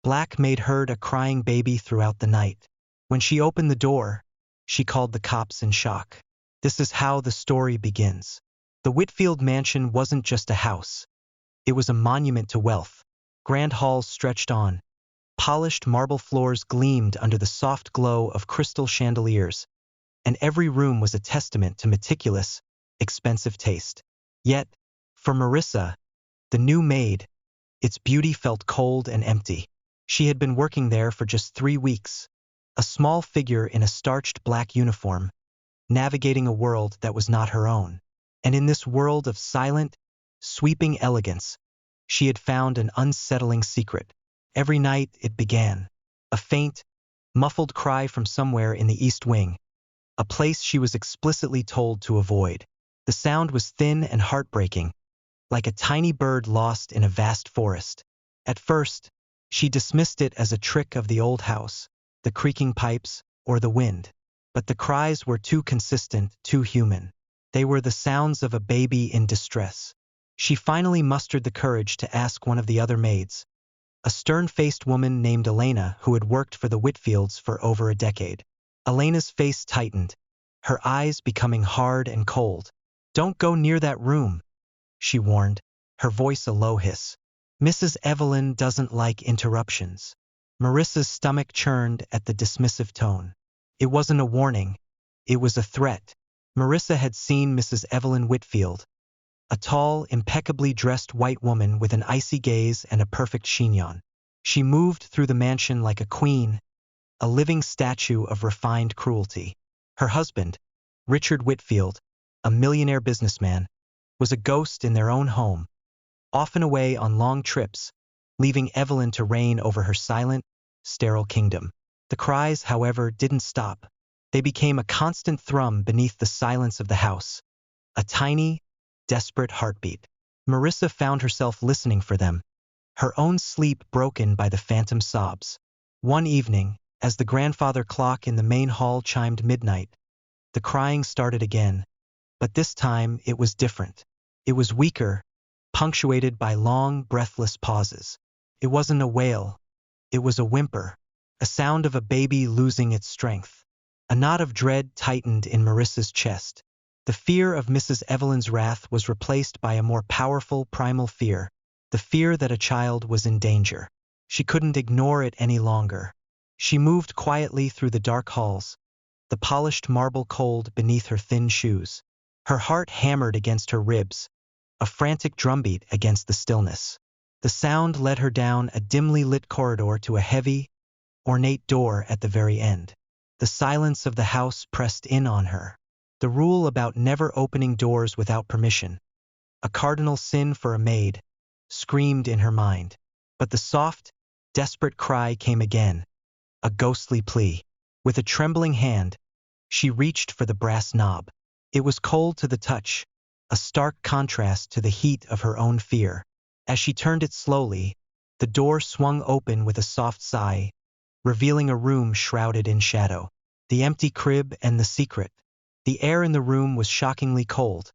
Black Maid heard a crying baby throughout the night. When she opened the door, she called the cops in shock. This is how the story begins. The Whitfield mansion wasn't just a house. It was a monument to wealth. Grand halls stretched on. Polished marble floors gleamed under the soft glow of crystal chandeliers, and every room was a testament to meticulous, expensive taste. Yet, for Marissa, the new maid, its beauty felt cold and empty. She had been working there for just 3 weeks, a small figure in a starched black uniform, navigating a world that was not her own. And in this world of silent, sweeping elegance, she had found an unsettling secret. Every night it began. A faint, muffled cry from somewhere in the East Wing, a place she was explicitly told to avoid. The sound was thin and heartbreaking, like a tiny bird lost in a vast forest. At first, she dismissed it as a trick of the old house, the creaking pipes, or the wind. But the cries were too consistent, too human. They were the sounds of a baby in distress. She finally mustered the courage to ask one of the other maids, a stern-faced woman named Elena who had worked for the Whitfields for over a decade. Elena's face tightened, her eyes becoming hard and cold. "Don't go near that room," she warned, her voice a low hiss. "Mrs. Evelyn doesn't like interruptions." Marissa's stomach churned at the dismissive tone. It wasn't a warning, it was a threat. Marissa had seen Mrs. Evelyn Whitfield, a tall, impeccably dressed white woman with an icy gaze and a perfect chignon. She moved through the mansion like a queen, a living statue of refined cruelty. Her husband, Richard Whitfield, a millionaire businessman, was a ghost in their own home, often away on long trips, leaving Evelyn to reign over her silent, sterile kingdom. The cries, however, didn't stop. They became a constant thrum beneath the silence of the house, a tiny, desperate heartbeat. Marissa found herself listening for them, her own sleep broken by the phantom sobs. One evening, as the grandfather clock in the main hall chimed midnight, the crying started again, but this time it was different. It was weaker, punctuated by long, breathless pauses. It wasn't a wail, it was a whimper, a sound of a baby losing its strength. A knot of dread tightened in Marissa's chest. The fear of Mrs. Evelyn's wrath was replaced by a more powerful primal fear, the fear that a child was in danger. She couldn't ignore it any longer. She moved quietly through the dark halls, the polished marble cold beneath her thin shoes. Her heart hammered against her ribs, a frantic drumbeat against the stillness. The sound led her down a dimly lit corridor to a heavy, ornate door at the very end. The silence of the house pressed in on her. The rule about never opening doors without permission, a cardinal sin for a maid, screamed in her mind. But the soft, desperate cry came again, a ghostly plea. With a trembling hand, she reached for the brass knob. It was cold to the touch, a stark contrast to the heat of her own fear. As she turned it slowly, the door swung open with a soft sigh, revealing a room shrouded in shadow. The empty crib and the secret. The air in the room was shockingly cold,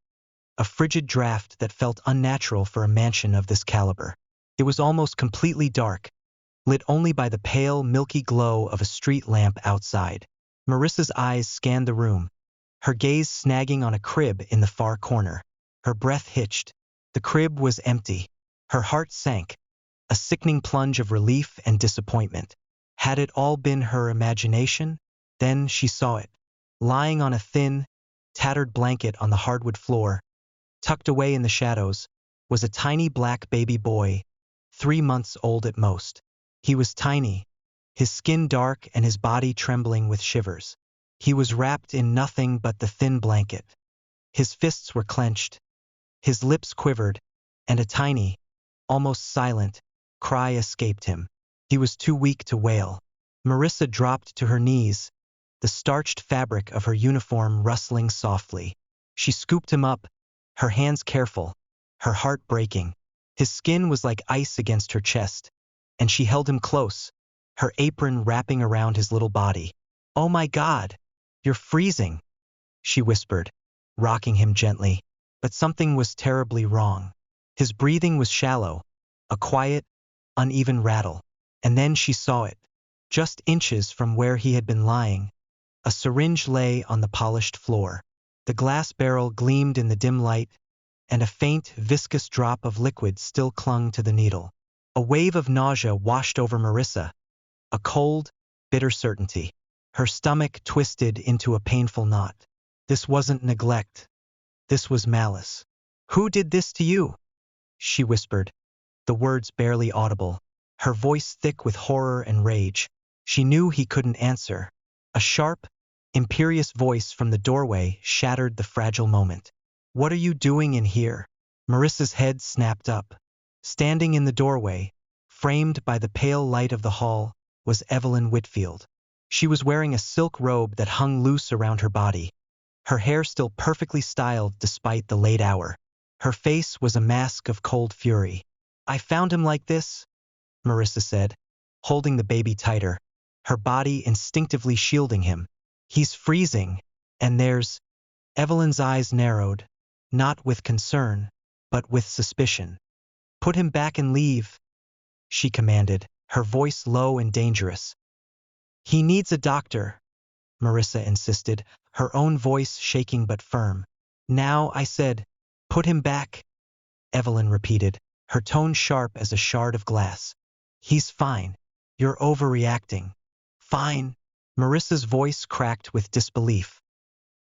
a frigid draft that felt unnatural for a mansion of this caliber. It was almost completely dark, lit only by the pale, milky glow of a street lamp outside. Marissa's eyes scanned the room, her gaze snagging on a crib in the far corner. Her breath hitched. The crib was empty. Her heart sank, a sickening plunge of relief and disappointment. Had it all been her imagination? Then she saw it. Lying on a thin, tattered blanket on the hardwood floor, tucked away in the shadows, was a tiny black baby boy, 3 months old at most. He was tiny, his skin dark and his body trembling with shivers. He was wrapped in nothing but the thin blanket. His fists were clenched, his lips quivered, and a tiny, almost silent, cry escaped him. He was too weak to wail. Marissa dropped to her knees, the starched fabric of her uniform rustling softly. She scooped him up, her hands careful, her heart breaking. His skin was like ice against her chest, and she held him close, her apron wrapping around his little body. "Oh my God, you're freezing," she whispered, rocking him gently. But something was terribly wrong. His breathing was shallow, a quiet, uneven rattle. And then she saw it. Just inches from where he had been lying, a syringe lay on the polished floor. The glass barrel gleamed in the dim light, and a faint, viscous drop of liquid still clung to the needle. A wave of nausea washed over Marissa, a cold, bitter certainty. Her stomach twisted into a painful knot. This wasn't neglect. This was malice. "Who did this to you?" she whispered, the words barely audible, her voice thick with horror and rage. She knew he couldn't answer. A sharp, imperious voice from the doorway shattered the fragile moment. "What are you doing in here?" Marissa's head snapped up. Standing in the doorway, framed by the pale light of the hall, was Evelyn Whitfield. She was wearing a silk robe that hung loose around her body, her hair still perfectly styled despite the late hour. Her face was a mask of cold fury. "I found him like this," Marissa said, holding the baby tighter, her body instinctively shielding him. "He's freezing, and there's—" Evelyn's eyes narrowed, not with concern, but with suspicion. "Put him back and leave," she commanded, her voice low and dangerous. "He needs a doctor," Marissa insisted, her own voice shaking but firm. "Now," I said. "Put him back," Evelyn repeated, her tone sharp as a shard of glass. "He's fine. You're overreacting." "Fine?" Marissa's voice cracked with disbelief.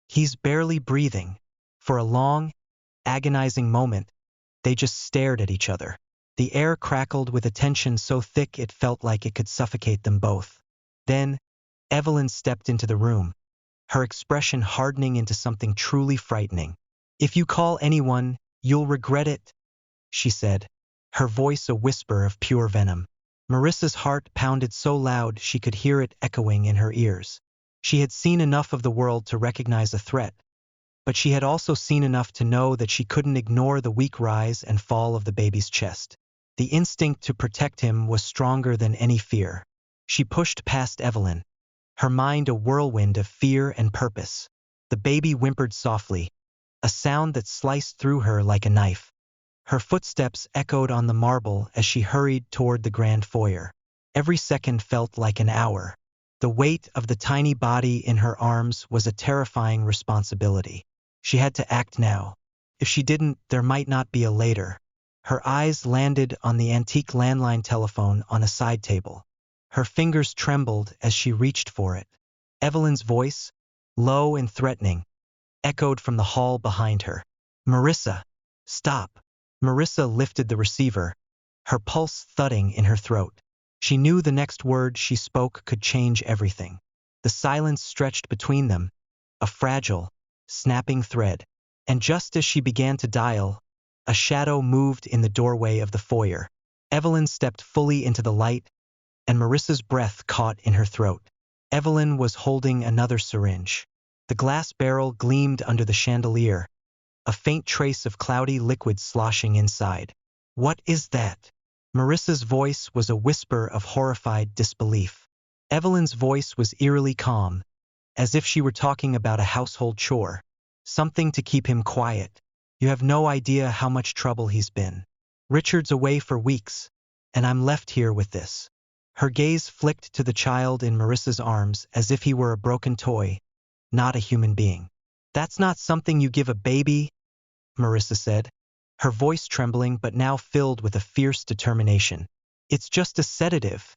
"He's barely breathing." For a long, agonizing moment, they just stared at each other. The air crackled with a tension so thick it felt like it could suffocate them both. Then, Evelyn stepped into the room, her expression hardening into something truly frightening. "If you call anyone, you'll regret it," she said, her voice a whisper of pure venom. Marissa's heart pounded so loud she could hear it echoing in her ears. She had seen enough of the world to recognize a threat, but she had also seen enough to know that she couldn't ignore the weak rise and fall of the baby's chest. The instinct to protect him was stronger than any fear. She pushed past Evelyn, her mind a whirlwind of fear and purpose. The baby whimpered softly, a sound that sliced through her like a knife. Her footsteps echoed on the marble as she hurried toward the grand foyer. Every second felt like an hour. The weight of the tiny body in her arms was a terrifying responsibility. She had to act now. If she didn't, there might not be a later. Her eyes landed on the antique landline telephone on a side table. Her fingers trembled as she reached for it. Evelyn's voice, low and threatening, echoed from the hall behind her. "Marissa, stop." Marissa lifted the receiver, her pulse thudding in her throat. She knew the next word she spoke could change everything. The silence stretched between them, a fragile, snapping thread. And just as she began to dial, a shadow moved in the doorway of the foyer. Evelyn stepped fully into the light, and Marissa's breath caught in her throat. Evelyn was holding another syringe. The glass barrel gleamed under the chandelier, a faint trace of cloudy liquid sloshing inside. "What is that?" Marissa's voice was a whisper of horrified disbelief. Evelyn's voice was eerily calm, as if she were talking about a household chore. "Something to keep him quiet. You have no idea how much trouble he's been. Richard's away for weeks, and I'm left here with this." Her gaze flicked to the child in Marissa's arms as if he were a broken toy, not a human being. "That's not something you give a baby," Marissa said, her voice trembling but now filled with a fierce determination. "It's just a sedative,"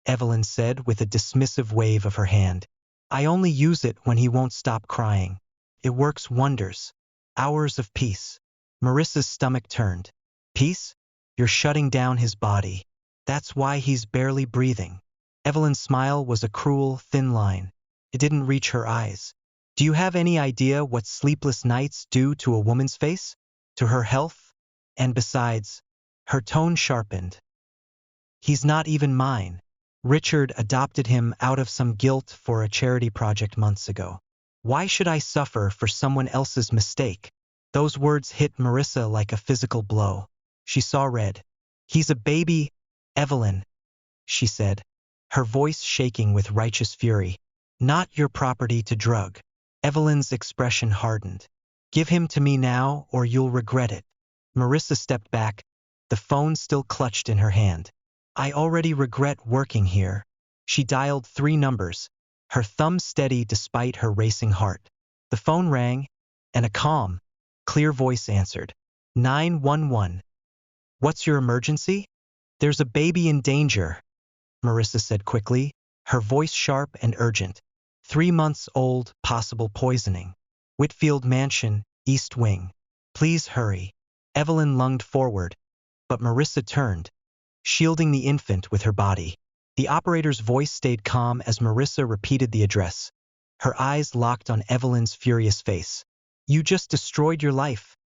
Evelyn said with a dismissive wave of her hand. "I only use it when he won't stop crying. It works wonders. Hours of peace." Marissa's stomach turned. "Peace? You're shutting down his body. That's why he's barely breathing." Evelyn's smile was a cruel, thin line. It didn't reach her eyes. "Do you have any idea what sleepless nights do to a woman's face? To her health? And besides," her tone sharpened, "he's not even mine. Richard adopted him out of some guilt for a charity project months ago. Why should I suffer for someone else's mistake?" Those words hit Marissa like a physical blow. She saw red. "He's a baby, Evelyn," she said, her voice shaking with righteous fury. "Not your property to drug." Evelyn's expression hardened. "Give him to me now or you'll regret it." Marissa stepped back, the phone still clutched in her hand. I already regret working here. She dialed 3 numbers, her thumb steady despite her racing heart. The phone rang, and a calm, clear voice answered. 911. What's your emergency? There's a baby in danger, Marissa said quickly, her voice sharp and urgent. 3 months old, possible poisoning. Whitfield Mansion, East Wing. Please hurry. Evelyn lunged forward, but Marissa turned, shielding the infant with her body. The operator's voice stayed calm as Marissa repeated the address. Her eyes locked on Evelyn's furious face. You just destroyed your life,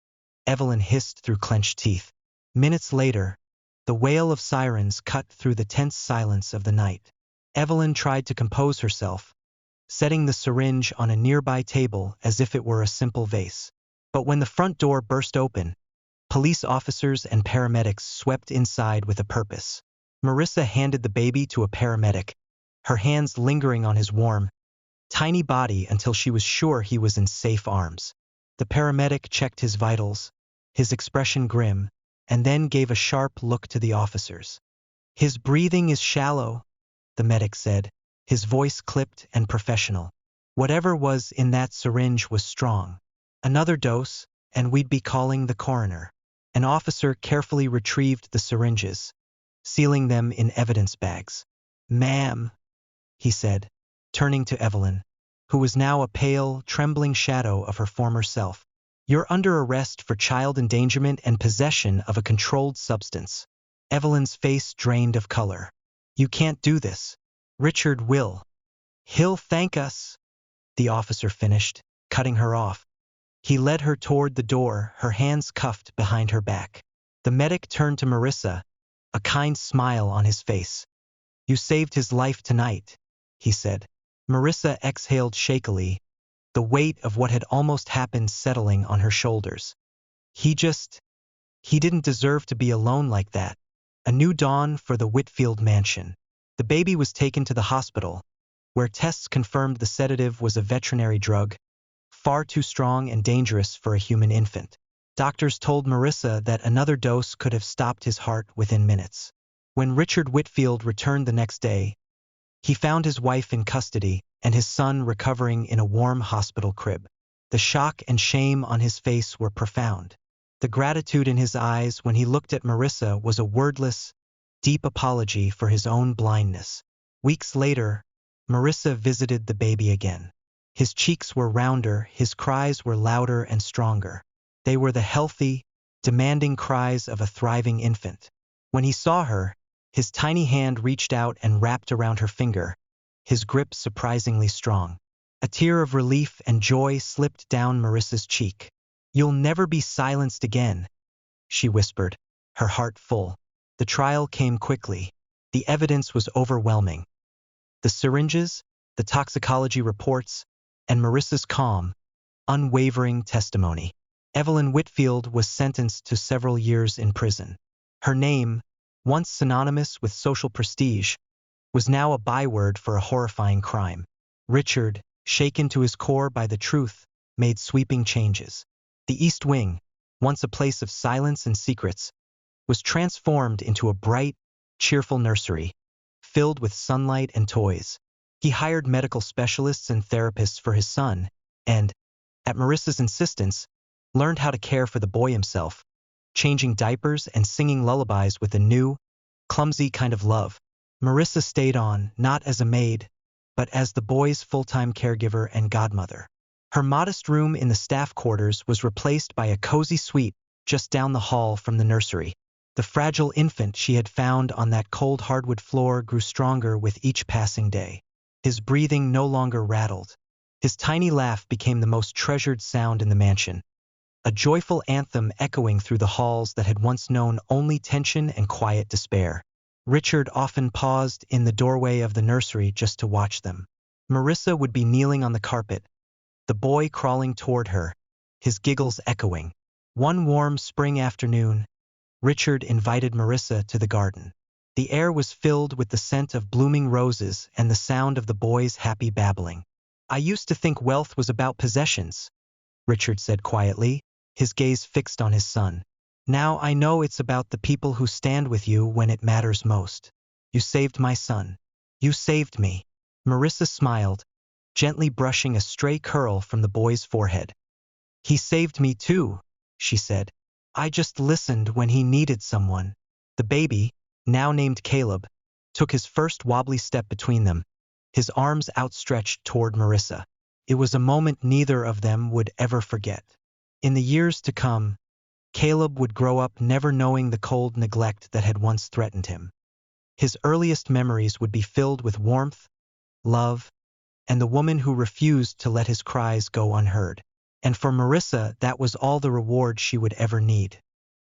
Evelyn hissed through clenched teeth. Minutes later, the wail of sirens cut through the tense silence of the night. Evelyn tried to compose herself, setting the syringe on a nearby table as if it were a simple vase. But when the front door burst open, police officers and paramedics swept inside with a purpose. Marissa handed the baby to a paramedic, her hands lingering on his warm, tiny body until she was sure he was in safe arms. The paramedic checked his vitals, his expression grim, and then gave a sharp look to the officers. His breathing is shallow, the medic said, his voice clipped and professional. Whatever was in that syringe was strong. Another dose, and we'd be calling the coroner. An officer carefully retrieved the syringes, sealing them in evidence bags. Ma'am, he said, turning to Evelyn, who was now a pale, trembling shadow of her former self. You're under arrest for child endangerment and possession of a controlled substance. Evelyn's face drained of color. You can't do this. Richard will. He'll thank us, the officer finished, cutting her off. He led her toward the door, her hands cuffed behind her back. The medic turned to Marissa, a kind smile on his face. You saved his life tonight, he said. Marissa exhaled shakily, the weight of what had almost happened settling on her shoulders. He didn't deserve to be alone like that. A new dawn for the Whitfield mansion. The baby was taken to the hospital, where tests confirmed the sedative was a veterinary drug, far too strong and dangerous for a human infant. Doctors told Marissa that another dose could have stopped his heart within minutes. When Richard Whitfield returned the next day, he found his wife in custody and his son recovering in a warm hospital crib. The shock and shame on his face were profound. The gratitude in his eyes when he looked at Marissa was a wordless, deep apology for his own blindness. Weeks later, Marissa visited the baby again. His cheeks were rounder, his cries were louder and stronger. They were the healthy, demanding cries of a thriving infant. When he saw her, his tiny hand reached out and wrapped around her finger, his grip surprisingly strong. A tear of relief and joy slipped down Marissa's cheek. You'll never be silenced again, she whispered, her heart full. The trial came quickly. The evidence was overwhelming. The syringes, the toxicology reports, and Marissa's calm, unwavering testimony. Evelyn Whitfield was sentenced to several years in prison. Her name, once synonymous with social prestige, was now a byword for a horrifying crime. Richard, shaken to his core by the truth, made sweeping changes. The East Wing, once a place of silence and secrets, was transformed into a bright, cheerful nursery, filled with sunlight and toys. He hired medical specialists and therapists for his son, and, at Marissa's insistence, learned how to care for the boy himself, changing diapers and singing lullabies with a new, clumsy kind of love. Marissa stayed on, not as a maid, but as the boy's full-time caregiver and godmother. Her modest room in the staff quarters was replaced by a cozy suite just down the hall from the nursery. The fragile infant she had found on that cold hardwood floor grew stronger with each passing day. His breathing no longer rattled. His tiny laugh became the most treasured sound in the mansion, a joyful anthem echoing through the halls that had once known only tension and quiet despair. Richard often paused in the doorway of the nursery just to watch them. Marissa would be kneeling on the carpet, the boy crawling toward her, his giggles echoing. One warm spring afternoon, Richard invited Marissa to the garden. The air was filled with the scent of blooming roses and the sound of the boy's happy babbling. I used to think wealth was about possessions, Richard said quietly, his gaze fixed on his son. Now I know it's about the people who stand with you when it matters most. You saved my son. You saved me." Marissa smiled, gently brushing a stray curl from the boy's forehead. "He saved me too," she said. "I just listened when he needed someone." The baby, now named Caleb, took his first wobbly step between them, his arms outstretched toward Marissa. It was a moment neither of them would ever forget. In the years to come, Caleb would grow up never knowing the cold neglect that had once threatened him. His earliest memories would be filled with warmth, love, and the woman who refused to let his cries go unheard. And for Marissa, that was all the reward she would ever need.